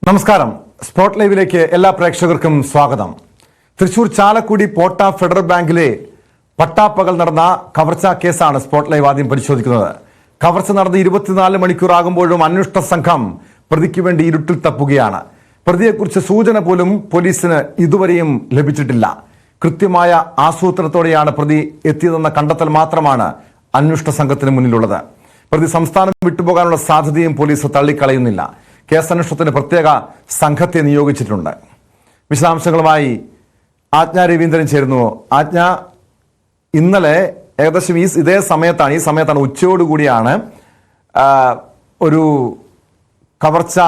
നമസ്കാരം. സ്പോട്ട് ലൈവിലേക്ക് എല്ലാ പ്രേക്ഷകർക്കും സ്വാഗതം. തൃശൂർ ചാലക്കുടി പോട്ട ഫെഡറൽ ബാങ്കിലെ പട്ടാപ്പകൽ നടന്ന കവർച്ചാ കേസാണ് സ്പോട്ട് ലൈവ് ആദ്യം പരിശോധിക്കുന്നത്. കവർച്ച നടന്ന് 24 മണിക്കൂറാകുമ്പോഴും അന്വേഷണ സംഘം പ്രതിക്ക് വേണ്ടി ഇരുട്ടിൽ തപ്പുകയാണ്. പ്രതിയെക്കുറിച്ച് സൂചന പോലും പോലീസിന് ഇതുവരെയും ലഭിച്ചിട്ടില്ല. കൃത്യമായ ആസൂത്രണത്തോടെയാണ് പ്രതി എത്തിയതെന്ന കണ്ടെത്തൽ മാത്രമാണ് അന്വേഷണ സംഘത്തിന് മുന്നിലുള്ളത്. പ്രതി സംസ്ഥാനം വിട്ടുപോകാനുള്ള സാധ്യതയും പോലീസ് തള്ളിക്കളയുന്നില്ല. കേസന്വേഷണത്തിന് പ്രത്യേക സംഘത്തെ നിയോഗിച്ചിട്ടുണ്ട്. വിശദാംശങ്ങളുമായി ആജ്ഞ രവീന്ദ്രൻ ചേരുന്നു. ആജ്ഞ, ഇന്നലെ ഏകദേശം ഇതേ സമയത്താണ് ഉച്ചയോടുകൂടിയാണ് ഒരു കവർച്ച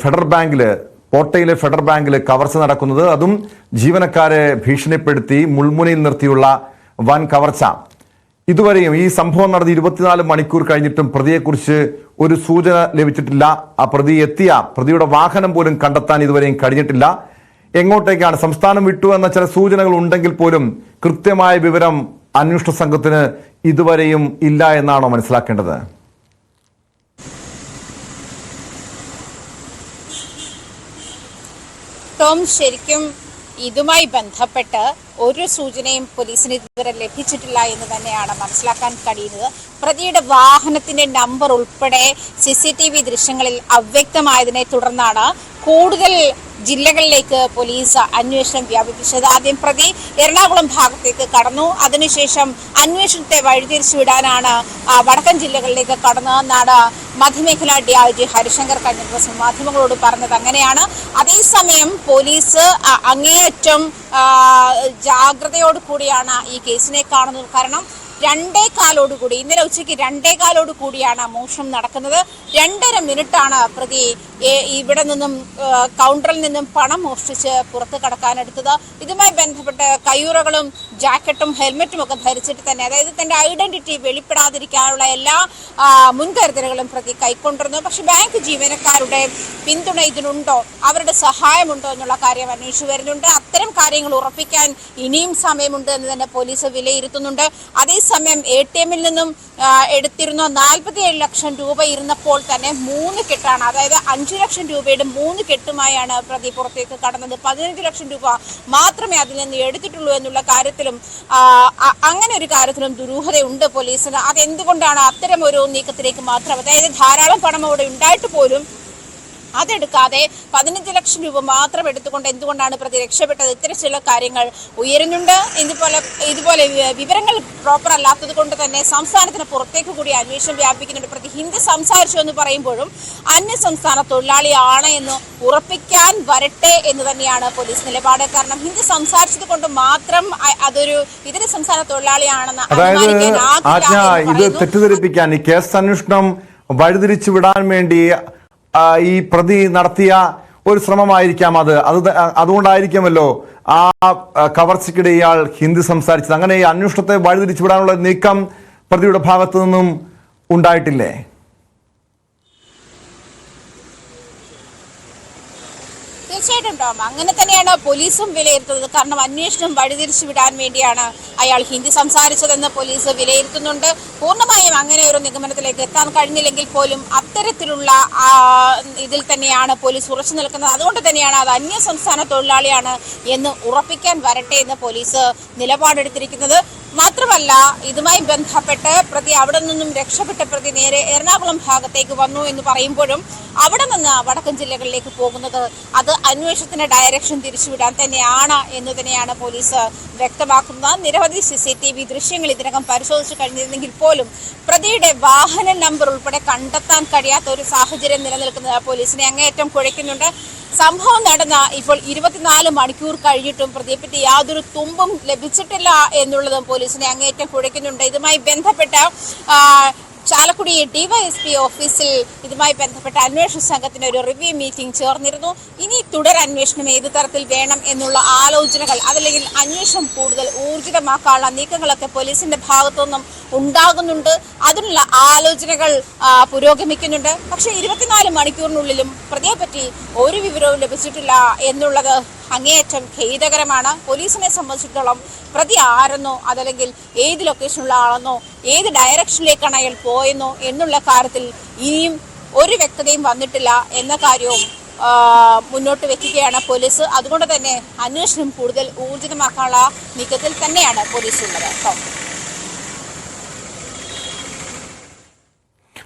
ഫെഡറൽ ബാങ്കില്, കോട്ടയിലെ ഫെഡറൽ ബാങ്കില് കവർച്ച നടക്കുന്നത്. അതും ജീവനക്കാരെ ഭീഷണിപ്പെടുത്തി മുൾമുനയിൽ നിർത്തിയുള്ള വൻ കവർച്ച. ഇതുവരെയും ഈ സംഭവം നടന്ന് 24 മണിക്കൂർ കഴിഞ്ഞിട്ടും പ്രതിയെക്കുറിച്ച് ഒരു സൂചന ലഭിച്ചിട്ടില്ല. ആ പ്രതിയുടെ വാഹനം പോലും കണ്ടെത്താൻ ഇതുവരെയും കഴിഞ്ഞിട്ടില്ല. എങ്ങോട്ടേക്കാണ്, സംസ്ഥാനം വിട്ടു എന്ന ചില സൂചനകൾ ഉണ്ടെങ്കിൽ പോലും കൃത്യമായ വിവരം അന്വേഷണ സംഘത്തിന് ഇതുവരെയും ഇല്ല എന്നാണോ മനസ്സിലാക്കേണ്ടത്? ടോം, ശരിക്കും ഇതുമായി ബന്ധപ്പെട്ട് ഒരു സൂചനയും പോലീസിന് ഇതുവരെ ലഭിച്ചിട്ടില്ല എന്ന് തന്നെയാണ് മനസ്സിലാക്കാൻ കഴിയുന്നത്. പ്രതിയുടെ വാഹനത്തിന്റെ നമ്പർ ഉൾപ്പെടെ CCTV ദൃശ്യങ്ങളിൽ അവ്യക്തമായതിനെ തുടർന്നാണ് കൂടുതൽ ജില്ലകളിലേക്ക് പോലീസ് അന്വേഷണം വ്യാപിപ്പിച്ചത്. ആദ്യം പ്രതി എറണാകുളം ഭാഗത്തേക്ക് കടന്നു. അതിനുശേഷം അന്വേഷണത്തെ വഴിതിരിച്ചുവിടാനാണ് വടക്കൻ ജില്ലകളിലേക്ക് കടന്നതെന്നാണ് മധ്യമേഖലാ DIG ഹരിശങ്കർ കഴിഞ്ഞ ദിവസം മാധ്യമങ്ങളോട് പറഞ്ഞത്. അങ്ങനെയാണ്. അതേസമയം പോലീസ് അങ്ങേയറ്റം ജാഗ്രതയോട് കൂടിയാണ് ഈ കേസിനെ കാണുന്നത്. കാരണം 2:15 ഇന്നലെ ഉച്ചയ്ക്ക് 2:15 മോഷണം നടക്കുന്നത്. 2.5 മിനിറ്റാണ് പ്രതി ഇവിടെ നിന്നും കൗണ്ടറിൽ നിന്നും പണം മോഷ്ടിച്ച് പുറത്ത് കടക്കാനെടുത്തത്. ഇതുമായി ബന്ധപ്പെട്ട് കയ്യുറകളും ജാക്കറ്റും ഹെൽമെറ്റും ഒക്കെ ധരിച്ചിട്ട് തന്നെ, അതായത് തന്റെ ഐഡന്റിറ്റി വെളിപ്പെടാതിരിക്കാനുള്ള എല്ലാ മുൻകരുതലുകളും പ്രതി കൈക്കൊണ്ടിരുന്നു. പക്ഷെ ബാങ്ക് ജീവനക്കാരുടെ പിന്തുണ ഇതിനുണ്ടോ, അവരുടെ സഹായമുണ്ടോ എന്നുള്ള കാര്യം അന്വേഷിച്ചു വരുന്നുണ്ട്. അത്തരം കാര്യങ്ങൾ ഉറപ്പിക്കാൻ ഇനിയും സമയമുണ്ട് എന്ന് തന്നെ പോലീസ് വിലയിരുത്തുന്നുണ്ട്. അതേസമയം ATM-ൽ നിന്നും എടുത്തിരുന്ന 47 ലക്ഷം രൂപ ഇരുന്നപ്പോൾ തന്നെ 3 കെട്ടാണ്, അതായത് 5 ലക്ഷം രൂപയുടെ 3 കെട്ടുമായാണ് പ്രതി പുറത്തേക്ക് കടന്നത്. 15 ലക്ഷം രൂപ മാത്രമേ അതിൽ നിന്ന് എടുത്തിട്ടുള്ളൂ എന്നുള്ള കാര്യത്തിലും അങ്ങനെ ഒരു കാര്യത്തിലും ദുരൂഹതയുണ്ട് പോലീസിന്. അതെന്തുകൊണ്ടാണ് അത്തരം ഒരു നീക്കത്തിലേക്ക് മാത്രം, അതായത് ധാരാളം പണം അവിടെ ഉണ്ടായിട്ട് പോലും അതെടുക്കാതെ 15 ലക്ഷം രൂപ മാത്രം എടുത്തുകൊണ്ട് എന്തുകൊണ്ടാണ് പ്രതി രക്ഷപ്പെട്ടത്? ഇത്തരം ചില കാര്യങ്ങൾ ഉയരുന്നുണ്ട്. ഇതുപോലെ വിവരങ്ങൾ പ്രോപ്പർ അല്ലാത്തത് കൊണ്ട് തന്നെ സംസ്ഥാനത്തിന് പുറത്തേക്ക് കൂടി അന്വേഷണം വ്യാപിക്കുന്നുണ്ട്. പ്രതി ഹിന്ദി സംസാരിച്ചു എന്ന് പറയുമ്പോഴും അന്യ സംസ്ഥാന തൊഴിലാളിയാണ് എന്ന് ഉറപ്പിക്കാൻ വരട്ടെ എന്ന് തന്നെയാണ് പോലീസ് നിലപാട്. കാരണം ഹിന്ദി സംസാരിച്ചത് കൊണ്ട് മാത്രം അതൊരു ഇതര സംസ്ഥാന തൊഴിലാളിയാണെന്ന് ഇത് തെറ്റിദ്ധരിപ്പിക്കാൻ, ഈ കേസ് അന്വേഷണം വഴിതിരിച്ചു വിടാൻ വേണ്ടി ഈ പ്രതി നടത്തിയ ഒരു ശ്രമമായിരിക്കാം അതുകൊണ്ടായിരിക്കുമല്ലോ ആ കവർച്ചയ്ക്കിടെ ഇയാൾ ഹിന്ദി സംസാരിച്ചത്. അങ്ങനെ ഈ അന്വേഷണത്തെ വഴിതിരിച്ചു വിടാനുള്ള നീക്കം പ്രതിയുടെ ഭാഗത്തു നിന്നും ഉണ്ടായിട്ടില്ലേ? തീർച്ചയായിട്ടും ടോം, അങ്ങനെ തന്നെയാണ് പോലീസും വിലയിരുത്തുന്നത്. കാരണം അന്വേഷണം വഴിതിരിച്ചു വിടാൻ വേണ്ടിയാണ് അയാൾ ഹിന്ദി സംസാരിച്ചതെന്ന് പോലീസ് വിലയിരുത്തുന്നുണ്ട്. പൂർണ്ണമായും അങ്ങനെ ഒരു നിഗമനത്തിലേക്ക് എത്താൻ കഴിഞ്ഞില്ലെങ്കിൽ പോലും അത്തരത്തിലുള്ള ഇതിൽ തന്നെയാണ് പോലീസ് ഉറച്ചു നിൽക്കുന്നത്. അതുകൊണ്ട് തന്നെയാണ് അത് അന്യ സംസ്ഥാന തൊഴിലാളിയാണ് എന്ന് ഉറപ്പിക്കാൻ വരട്ടെ എന്ന് പോലീസ് നിലപാടെടുത്തിരിക്കുന്നത്. മാത്രമല്ല, ഇതുമായി ബന്ധപ്പെട്ട് പ്രതി അവിടെ നിന്നും രക്ഷപ്പെട്ട പ്രതി നേരെ എറണാകുളം ഭാഗത്തേക്ക് വന്നു എന്ന് പറയുമ്പോഴും അവിടെ നിന്ന് വടക്കൻ ജില്ലകളിലേക്ക് പോകുന്നത് അത് അന്വേഷണത്തിന്റെ ഡയറക്ഷൻ തിരിച്ചുവിടാൻ തന്നെയാണ് എന്ന് തന്നെയാണ് പോലീസ് വ്യക്തമാക്കുന്നത്. നിരവധി CCTV ദൃശ്യങ്ങൾ ഇതിനകം പരിശോധിച്ചു കഴിഞ്ഞിരുന്നെങ്കിൽ പോലും പ്രതിയുടെ വാഹന നമ്പർ ഉൾപ്പെടെ കണ്ടെത്താൻ കഴിയാത്ത ഒരു സാഹചര്യം നിലനിൽക്കുന്നത് പോലീസിനെ അങ്ങേയറ്റം കുഴയ്ക്കുന്നുണ്ട്. സംഭവം നടന്ന ഇപ്പോൾ 24 മണിക്കൂർ കഴിഞ്ഞിട്ടും പ്രതിയെപ്പറ്റി യാതൊരു തുമ്പും ലഭിച്ചിട്ടില്ല എന്നുള്ളതും പോലീസിനെ അങ്ങേയറ്റം കുഴയ്ക്കുന്നുണ്ട്. ഇതുമായി ബന്ധപ്പെട്ട ചാലക്കുടി DYSP ഓഫീസിൽ ഇതുമായി ബന്ധപ്പെട്ട അന്വേഷണ സംഘത്തിന് ഒരു റിവ്യൂ മീറ്റിംഗ് ചേർന്നിരുന്നു. ഇനി തുടർ അന്വേഷണം ഏത് തരത്തിൽ വേണം എന്നുള്ള ആലോചനകൾ, അതല്ലെങ്കിൽ അന്വേഷണം കൂടുതൽ ഊർജിതമാക്കാനുള്ള നീക്കങ്ങളൊക്കെ പോലീസിന്റെ ഭാഗത്തുനിന്നും ഉണ്ടാകുന്നുണ്ട്. അതിനുള്ള ആലോചനകൾ പുരോഗമിക്കുന്നുണ്ട്. പക്ഷേ 24 മണിക്കൂറിനുള്ളിലും പ്രതിയെപ്പറ്റി ഒരു വിവരവും ലഭിച്ചിട്ടില്ല എന്നുള്ളത് അങ്ങേയറ്റം ഖേദകരമാണ്. പോലീസിനെ സംബന്ധിച്ചിടത്തോളം പ്രതി ആരെന്നോ അതല്ലെങ്കിൽ ഏത് ലൊക്കേഷനിലുള്ള ആളെന്നോ ഏത് ഡയറക്ഷനിലേക്കാണ് അയാൾ പോയെന്നോ എന്നുള്ള കാര്യത്തിൽ ഇനിയും ഒരു വ്യക്തതയും വന്നിട്ടില്ല എന്ന കാര്യവും മുന്നോട്ട് വെക്കുകയാണ് പോലീസ്. അതുകൊണ്ട് തന്നെ അന്വേഷണം കൂടുതൽ ഊർജിതമാക്കാനുള്ള നീക്കത്തിൽ തന്നെയാണ് പോലീസ് ഉള്ളത്.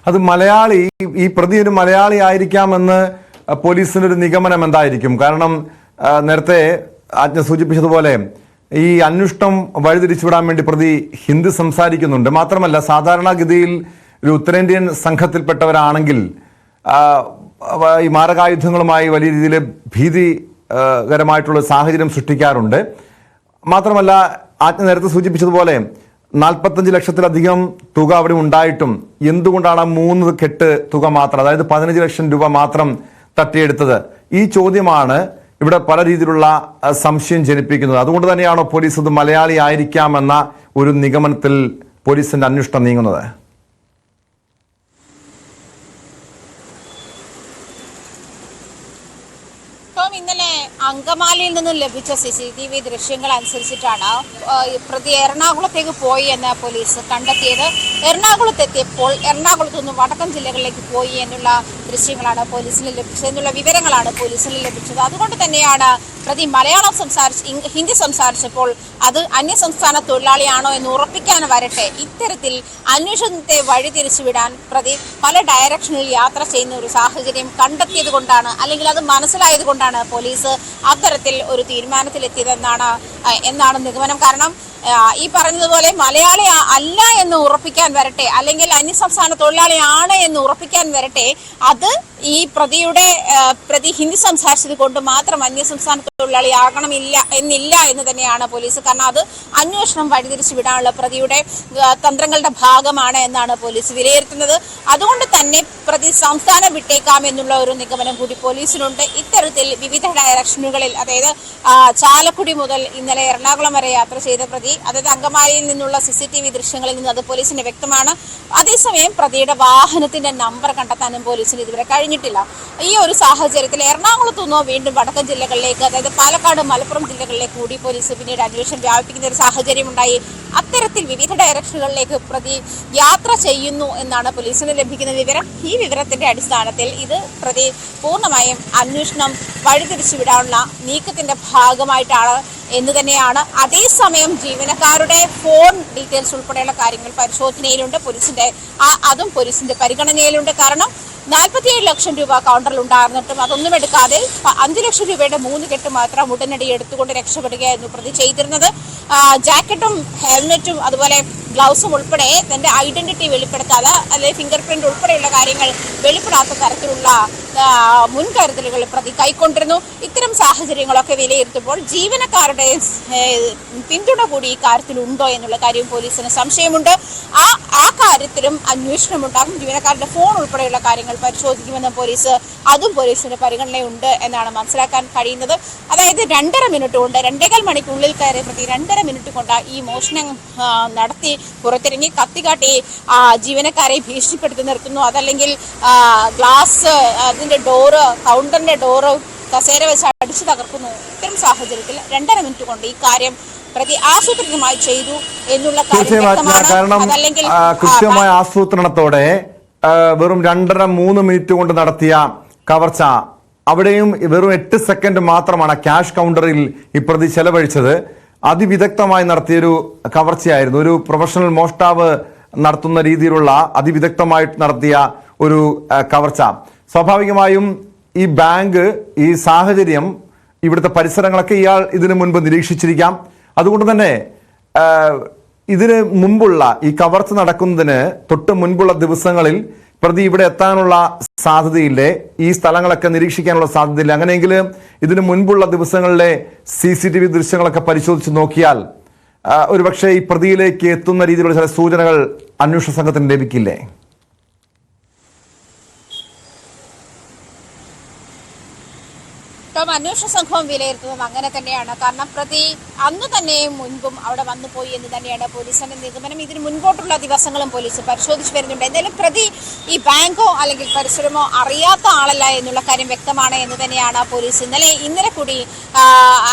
അത് മലയാളി, ഈ പ്രതി ഒരു മലയാളി ആയിരിക്കാമെന്ന് പോലീസിന്റെ ഒരു നിഗമനം എന്തായിരിക്കും? കാരണം നേരത്തെ ആജ്ഞ സൂചിപ്പിച്ചതുപോലെ ഈ അന്വേഷണം വഴിതിരിച്ചുവിടാൻ വേണ്ടി പ്രതി ഹിന്ദി സംസാരിക്കുന്നുണ്ട്. മാത്രമല്ല, സാധാരണഗതിയിൽ ഒരു ഉത്തരേന്ത്യൻ സംഘത്തിൽപ്പെട്ടവരാണെങ്കിൽ ഈ മാരകായുധങ്ങളുമായി വലിയ രീതിയിൽ ഭീതികരമായിട്ടുള്ള സാഹചര്യം സൃഷ്ടിക്കാറുണ്ട്. മാത്രമല്ല, ആജ്ഞ നേരത്തെ സൂചിപ്പിച്ചതുപോലെ 45 ലക്ഷത്തിലധികം തുക അവിടെ ഉണ്ടായിട്ടും എന്തുകൊണ്ടാണ് 3 കെട്ട് തുക മാത്രം, അതായത് 15 ലക്ഷം രൂപ മാത്രം തട്ടിയെടുത്തത്? ഈ ചോദ്യമാണ് ഇവിടെ പല രീതിയിലുള്ള സംശയം ജനിപ്പിക്കുന്നത്. അതുകൊണ്ട് തന്നെയാണോ പോലീസ് ഇത് മലയാളി ആയിരിക്കാമെന്ന ഒരു നിഗമനത്തിൽ പോലീസിന്റെ അന്വേഷണം നീങ്ങുന്നത്? ഇന്നലെ അങ്കമാലിയിൽ നിന്നും ലഭിച്ച CCTV ദൃശ്യങ്ങൾ അനുസരിച്ചിട്ടാണ് പ്രതി എറണാകുളത്തേക്ക് പോയി എന്ന് പോലീസ് കണ്ടെത്തിയത്. എറണാകുളത്തെത്തിയപ്പോൾ എറണാകുളത്ത് നിന്നും വടക്കൻ ജില്ലകളിലേക്ക് പോയി എന്നുള്ള ദൃശ്യങ്ങളാണ് പോലീസിന് ലഭിച്ചത്, എന്നുള്ള വിവരങ്ങളാണ് പോലീസിന് ലഭിച്ചത്. അതുകൊണ്ട് തന്നെയാണ് പ്രതി മലയാളം ഹിന്ദി സംസാരിച്ചപ്പോൾ അത് അന്യസംസ്ഥാന തൊഴിലാളിയാണോ എന്ന് ഉറപ്പിക്കാൻ വരട്ടെ, ഇത്തരത്തിൽ അന്വേഷണത്തെ വഴിതിരിച്ചുവിടാൻ പ്രതി പല ഡയറക്ഷനിൽ യാത്ര ചെയ്യുന്ന ഒരു സാഹചര്യം കണ്ടെത്തിയത് കൊണ്ടാണ്, അല്ലെങ്കിൽ അത് മനസ്സിലായത് കൊണ്ടാണ് പോലീസ് അത്തരത്തിൽ ഒരു തീരുമാനത്തിലെത്തിയതെന്നാണ് നിഗമനം. കാരണം ഈ പറഞ്ഞതുപോലെ മലയാളി അല്ല എന്ന് ഉറപ്പിക്കാൻ വരട്ടെ, അല്ലെങ്കിൽ അന്യസംസ്ഥാന തൊഴിലാളിയാണ് എന്ന് ഉറപ്പിക്കാൻ വരട്ടെ, അത് ഈ പ്രതി ഹിന്ദി സംസാരിച്ചത് കൊണ്ട് മാത്രം അന്യസംസ്ഥാന തൊഴിലാളി ആകണമില്ല എന്ന് തന്നെയാണ് പോലീസ്. കാരണം അത് അന്വേഷണം വഴിതിരിച്ചു വിടാനുള്ള പ്രതിയുടെ തന്ത്രങ്ങളുടെ ഭാഗമാണ് എന്നാണ് പോലീസ് വിലയിരുത്തുന്നത്. അതുകൊണ്ട് തന്നെ പ്രതി സംസ്ഥാനം വിട്ടേക്കാം എന്നുള്ള ഒരു നിഗമനം കൂടി പോലീസിനുണ്ട്. ഇത്തരത്തിൽ വിവിധ ഡയറക്ഷനുകളിൽ, അതായത് ചാലക്കുടി മുതൽ ഇന്നലെ എറണാകുളം വരെ യാത്ര ചെയ്ത പ്രതി, അതായത് അങ്കമാലിയിൽ നിന്നുള്ള CCTV ദൃശ്യങ്ങളിൽ നിന്ന് അത് പോലീസിന് വ്യക്തമാണ്. അതേസമയം പ്രതിയുടെ വാഹനത്തിന്റെ നമ്പർ കണ്ടെത്താനും പോലീസിന് ഇതുവരെ കഴിഞ്ഞിട്ടില്ല. ഈ ഒരു സാഹചര്യത്തിൽ എറണാകുളത്തു നിന്നോ വീണ്ടും വടക്കൻ ജില്ലകളിലേക്ക്, അതായത് പാലക്കാട്, മലപ്പുറം ജില്ലകളിലേക്ക് കൂടി പോലീസ് പിന്നീട് അന്വേഷണം വ്യാപിപ്പിക്കുന്ന ഒരു സാഹചര്യം ഉണ്ടായി. അത്തരത്തിൽ വിവിധ ഡയറക്ഷനുകളിലേക്ക് പ്രതി യാത്ര ചെയ്യുന്നു എന്നാണ് പോലീസിന് ലഭിക്കുന്ന വിവരം. ഈ വിവരത്തിന്റെ അടിസ്ഥാനത്തിൽ ഇത് പ്രതി പൂർണ്ണമായും അന്വേഷണം വഴിതിരിച്ചുവിടാനുള്ള നീക്കത്തിന്റെ ഭാഗമായിട്ടാണ് എന്ന് തന്നെയാണ്. അതേസമയം ജീവനക്കാരുടെ ഫോൺ ഡീറ്റെയിൽസ് ഉൾപ്പെടെയുള്ള കാര്യങ്ങൾ പരിശോധനയിലുണ്ട്, അതും പോലീസിന്റെ പരിഗണനയിലുണ്ട്. കാരണം 47 ലക്ഷം രൂപ കൗണ്ടറിൽ ഉണ്ടായിരുന്നിട്ടും അതൊന്നും എടുക്കാതെ 5 ലക്ഷം രൂപയുടെ 3 കെട്ട് മാത്രം ഉടനടി എടുത്തുകൊണ്ട് രക്ഷപ്പെടുകയായിരുന്നു പ്രതി ചെയ്തിരുന്നത്. ജാക്കറ്റും ഹെൽമെറ്റും അതുപോലെ ഗ്ലൗസും ഉൾപ്പെടെ തന്റെ ഐഡന്റിറ്റി വെളിപ്പെടുത്താതെ, അല്ലെങ്കിൽ ഫിംഗർ പ്രിന്റ് ഉൾപ്പെടെയുള്ള കാര്യങ്ങൾ വെളിപ്പെടാത്ത തരത്തിലുള്ള മുൻകരുതലുകൾ പ്രതി കൈക്കൊണ്ടിരുന്നു. ഇത്തരം സാഹചര്യങ്ങളൊക്കെ വിലയിരുത്തുമ്പോൾ ജീവനക്കാരുടെ പിന്തുണ കൂടി ഈ കാര്യത്തിൽ ഉണ്ടോ എന്നുള്ള കാര്യം പോലീസിന് സംശയമുണ്ട്. ആ കാര്യത്തിലും അന്വേഷണം ഉണ്ടാകും. ജീവനക്കാരുടെ ഫോൺ ഉൾപ്പെടെയുള്ള കാര്യങ്ങൾ പരിശോധിക്കുമെന്ന് അതും പോലീസിന്റെ പരിഗണനയുണ്ട് എന്നാണ് മനസ്സിലാക്കാൻ കഴിയുന്നത്. അതായത് 2.5 മിനിറ്റ് കൊണ്ട്, 2.25 മണിക്കുള്ളിൽ കയറിയ പ്രതി 2.5 മിനിറ്റ് കൊണ്ട് ഈ മോഷണം നടത്തി പുറത്തിറങ്ങി കത്തിക്കാട്ടി ജീവനക്കാരെ ഭീഷണിപ്പെടുത്തി നിർത്തുന്നു. അതല്ലെങ്കിൽ ഗ്ലാസ്, അതിന്റെ ഡോറ്, കൗണ്ടറിന്റെ ഡോറ് കസേര വെച്ച് അടിച്ചു തകർക്കുന്നു. ഇത്തരം സാഹചര്യത്തിൽ 2.5 മിനിറ്റ് കൊണ്ട് ഈ കാര്യം പ്രതി ആസൂത്രിതമായി ചെയ്തു എന്നുള്ള കാരണം കൃത്യമായ ആസൂത്രണത്തോടെ വെറും 2.5-3 മിനിറ്റ് കൊണ്ട് നടത്തിയ കവർച്ച, അവിടെയും വെറും 8 സെക്കൻഡ് മാത്രമാണ് ക്യാഷ് കൗണ്ടറിൽ ഈ പ്രതി ചെലവഴിച്ചത്. അതിവിദഗ്ധമായി നടത്തിയൊരു കവർച്ചയായിരുന്നു. ഒരു പ്രൊഫഷണൽ മോഷ്ടാവ് നടത്തുന്ന രീതിയിലുള്ള അതിവിദഗ്ധമായിട്ട് നടത്തിയ ഒരു കവർച്ച. സ്വാഭാവികമായും ഈ ബാങ്ക്, ഈ സാഹചര്യം, ഇവിടുത്തെ പരിസരങ്ങളൊക്കെ ഇയാൾ ഇതിനു മുൻപ് നിരീക്ഷിച്ചിരിക്കാം. അതുകൊണ്ട് തന്നെ ഇതിന് മുമ്പുള്ള ഈ കവർച്ച നടക്കുന്നതിന് തൊട്ട് മുൻപുള്ള ദിവസങ്ങളിൽ പ്രതി ഇവിടെ എത്താനുള്ള സാധ്യതയില്ലേ? ഈ സ്ഥലങ്ങളൊക്കെ നിരീക്ഷിക്കാനുള്ള സാധ്യതയില്ല? അങ്ങനെയെങ്കിൽ ഇതിനു മുൻപുള്ള ദിവസങ്ങളിലെ CCTV ദൃശ്യങ്ങളൊക്കെ പരിശോധിച്ച് നോക്കിയാൽ ഒരുപക്ഷെ ഈ പ്രതിയിലേക്ക് എത്തുന്ന രീതിയിലുള്ള ചില സൂചനകൾ അന്വേഷണ സംഘത്തിന് ലഭിക്കില്ലേ? അന്വേഷണ സംഘം വിലയിരുത്തുന്നത് അങ്ങനെ തന്നെയാണ്. കാരണം പ്രതി അന്ന് തന്നെയും മുൻപും അവിടെ വന്നു പോയി എന്ന് തന്നെയാണ് പോലീസിന്റെ നിഗമനം. ഇതിന് മുൻപോട്ടുള്ള ദിവസങ്ങളും പോലീസ് പരിശോധിച്ചു വരുന്നുണ്ട്. എന്തായാലും പ്രതി ഈ ബാങ്കോ അല്ലെങ്കിൽ പരിസരമോ അറിയാത്ത ആളല്ല എന്നുള്ള കാര്യം വ്യക്തമാണ് എന്ന് തന്നെയാണ് പോലീസ് ഇന്നലെ കൂടി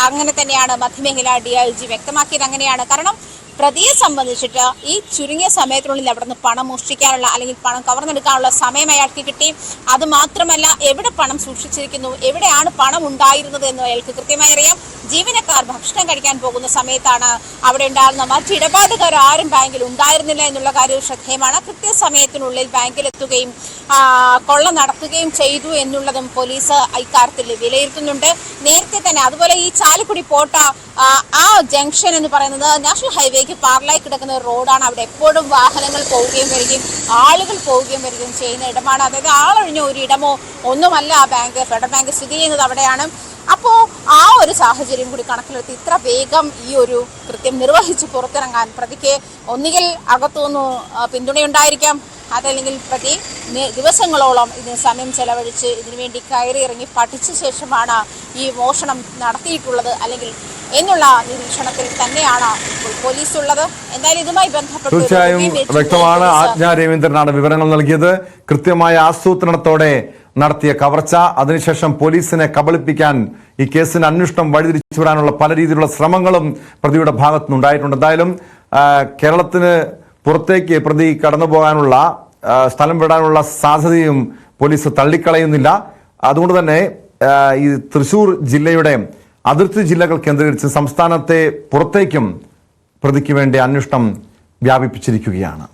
അങ്ങനെ തന്നെയാണ് മധ്യമേഖല DIG വ്യക്തമാക്കിയത്. അങ്ങനെയാണ്. കാരണം പ്രതിയെ സംബന്ധിച്ചിട്ട് ഈ ചുരുങ്ങിയ സമയത്തിനുള്ളിൽ അവിടെ നിന്ന് പണം മോഷ്ടിക്കാനുള്ള അല്ലെങ്കിൽ പണം കവർന്നെടുക്കാനുള്ള സമയം അയാൾക്ക് കിട്ടി. അത് മാത്രമല്ല, എവിടെ പണം സൂക്ഷിച്ചിരിക്കുന്നു, എവിടെയാണ് പണം ഉണ്ടായിരുന്നത് എന്ന് അയാൾക്ക് കൃത്യമായി അറിയാം. ജീവനക്കാർ ഭക്ഷണം കഴിക്കാൻ പോകുന്ന സമയത്താണ് അവിടെ ഉണ്ടാകുന്ന മറ്റ് ഇടപാടുകാർ ആരും ബാങ്കിൽ ഉണ്ടായിരുന്നില്ല എന്നുള്ള കാര്യം ശ്രദ്ധേയമാണ്. കൃത്യസമയത്തിനുള്ളിൽ ബാങ്കിലെത്തുകയും കൊള്ള നടത്തുകയും ചെയ്തു എന്നുള്ളതും പോലീസ് ഇക്കാര്യത്തിൽ വിലയിരുത്തുന്നുണ്ട്. നേരത്തെ തന്നെ അതുപോലെ ഈ ചാലക്കുടി പോട്ട ആ ജംഗ്ഷൻ എന്ന് പറയുന്നത് നാഷണൽ ഹൈവേക്ക് പാർലായി കിടക്കുന്ന ഒരു റോഡാണ്. അവിടെ എപ്പോഴും വാഹനങ്ങൾ പോവുകയും വരികയും ആളുകൾ പോവുകയും വരികയും ചെയ്യുന്ന ഇടമാണ്. അതായത് ആളൊഴിഞ്ഞ ഒരു ഇടമോ ഒന്നുമല്ല ആ ബാങ്ക്. ഫെഡറൽ ബാങ്ക് സ്ഥിതി ചെയ്യുന്നത് അവിടെയാണ്. അപ്പോൾ ആ ഒരു സാഹചര്യം കൂടി കണക്കിലെടുത്ത് ഇത്ര വേഗം ഈ ഒരു കൃത്യം നിർവഹിച്ച് പുറത്തിറങ്ങാൻ പ്രതിക്ക് ഒന്നുകിൽ അകത്തുനിന്ന് പിന്തുണയുണ്ടായിരിക്കാം, അതല്ലെങ്കിൽ പ്രതി ദിവസങ്ങളോളം ഇതിന് സമയം ചെലവഴിച്ച് ഇതിനുവേണ്ടി കയറി ഇറങ്ങി പഠിച്ച ശേഷമാണ് ഈ മോഷണം നടത്തിയിട്ടുള്ളത് അല്ലെങ്കിൽ എന്നുള്ള നിരീക്ഷണത്തിൽ തന്നെയാണ് പോലീസ് ഉള്ളത്. എന്തായാലും ഇതുമായി ബന്ധപ്പെട്ട് തീർച്ചയായും വ്യക്തമാണ്. ആജ്ഞ രവീന്ദ്രനാണ് വിവരങ്ങൾ നൽകിയത്. കൃത്യമായ ആസൂത്രണത്തോടെ നടത്തിയ കവർച്ച, അതിനുശേഷം പോലീസിനെ കബളിപ്പിക്കാൻ ഈ കേസിന് അന്വേഷണം വഴിതിരിച്ചു വരാനുള്ള പല രീതിയിലുള്ള ശ്രമങ്ങളും പ്രതിയുടെ ഭാഗത്തുനിന്നുണ്ടായിട്ടുണ്ട്. എന്തായാലും കേരളത്തിന് പുറത്തേക്ക് പ്രതി കടന്നു പോകാനുള്ള സ്ഥലം വിടാനുള്ള സാധ്യതയും പോലീസ് തള്ളിക്കളയുന്നില്ല. അതുകൊണ്ട് തന്നെ ഈ തൃശൂർ ജില്ലയുടെ അതിർത്തി ജില്ലകൾ കേന്ദ്രീകരിച്ച് സംസ്ഥാനത്തെ പുറത്തേക്കും പ്രതിക്ക് വേണ്ടി അന്വേഷണം വ്യാപിപ്പിച്ചിരിക്കുകയാണ്.